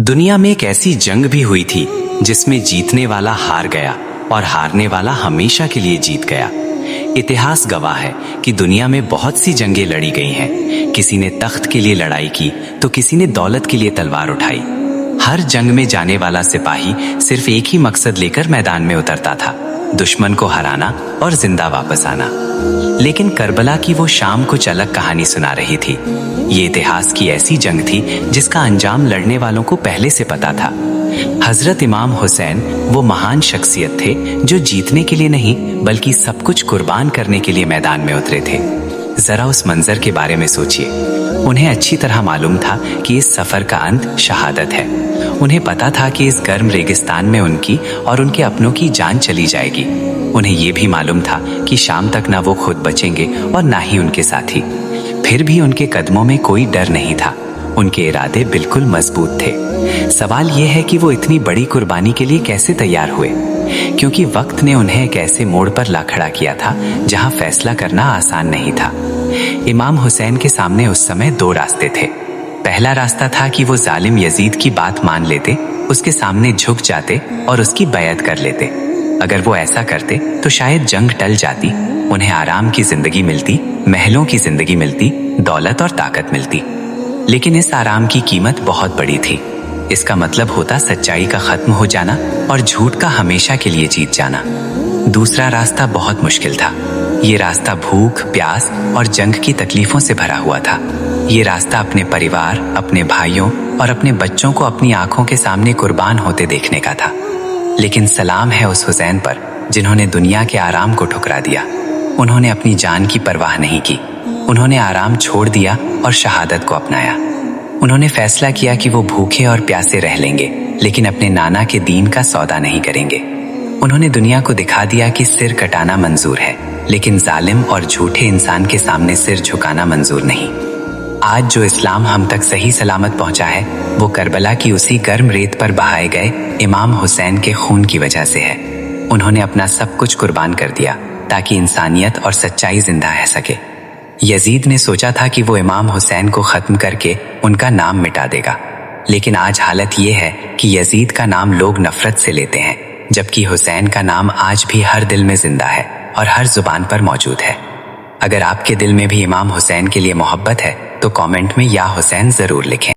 दुनिया में एक ऐसी जंग भी हुई थी जिसमें जीतने वाला हार गया और हारने वाला हमेशा के लिए जीत गया। इतिहास गवाह है कि दुनिया में बहुत सी जंगें लड़ी गई हैं। किसी ने तख्त के लिए लड़ाई की तो किसी ने दौलत के लिए तलवार उठाई। हर जंग में जाने वाला सिपाही सिर्फ एक ही मकसद लेकर मैदान में उतरता था, दुश्मन को हराना और जिंदा वापस आना। लेकिन करबला की वो शाम कुछ अलग कहानी सुना रही थी। ये इतिहास की ऐसी जंग थी जिसका अंजाम लड़ने वालों को पहले से पता था। हजरत इमाम हुसैन वो महान शख्सियत थे जो जीतने के लिए नहीं बल्कि सब कुछ कुर्बान करने के लिए मैदान में उतरे थे। जरा उस मंजर के बारे में सोचिए। उन्हें अच्छी तरह मालूम था कि इस सफर का अंत शहादत है। उन्हें पता था कि इस गर्म रेगिस्तान में उनकी और उनके अपनों की जान चली जाएगी। उन्हें यह भी मालूम था कि शाम तक ना वो खुद बचेंगे और ना ही उनके साथी। फिर भी उनके कदमों में कोई डर नहीं था। उनके इरादे बिल्कुल मजबूत थे। सवाल यह है कि वो इतनी बड़ी कुर्बानी के लिए कैसे तैयार हुए, क्योंकि वक्त ने उन्हें एक ऐसे मोड़ पर ला खड़ा किया था जहां फैसला करना आसान नहीं था। इमाम हुसैन के सामने उस समय दो रास्ते थे। पहला रास्ता था कि वो जालिम यजीद की बात मान लेते, उसके सामने झुक जाते और उसकी बैयत कर लेते। अगर वो ऐसा करते तो शायद जंग टल जाती, उन्हें आराम की जिंदगी मिलती, महलों की जिंदगी मिलती, दौलत और ताकत मिलती। लेकिन इस आराम की कीमत बहुत बड़ी थी। इसका मतलब होता सच्चाई का खत्म हो जाना और झूठ का हमेशा के लिए जीत जाना। दूसरा रास्ता बहुत मुश्किल था। ये रास्ता भूख, प्यास और जंग की तकलीफों से भरा हुआ था। ये रास्ता अपने परिवार, अपने भाइयों और अपने बच्चों को अपनी आंखों के सामने कुर्बान होते देखने का था। लेकिन सलाम है उस हुसैन पर जिन्होंने दुनिया के आराम को ठुकरा दिया। उन्होंने अपनी जान की परवाह नहीं की। उन्होंने आराम छोड़ दिया और शहादत को अपनाया। उन्होंने फैसला किया कि वो भूखे और प्यासे रह लेंगे, लेकिन अपने नाना के दीन का सौदा नहीं करेंगे। उन्होंने दुनिया को दिखा दिया कि सिर कटाना मंजूर है, लेकिन जालिम और झूठे इंसान के सामने सिर झुकाना मंजूर नहीं। आज जो इस्लाम हम तक सही सलामत पहुंचा है, वो करबला की उसी गर्म रेत पर बहाए गए इमाम हुसैन के खून की वजह से है। उन्होंने अपना सब कुछ कुर्बान कर दिया ताकि इंसानियत और सच्चाई जिंदा रह सके। यजीद ने सोचा था कि वो इमाम हुसैन को खत्म करके उनका नाम मिटा देगा, लेकिन आज हालत ये है कि यजीद का नाम लोग नफरत से लेते हैं, जबकि हुसैन का नाम आज भी हर दिल में जिंदा है और हर जुबान पर मौजूद है। अगर आपके दिल में भी इमाम हुसैन के लिए मोहब्बत है तो कमेंट में या हुसैन जरूर लिखें।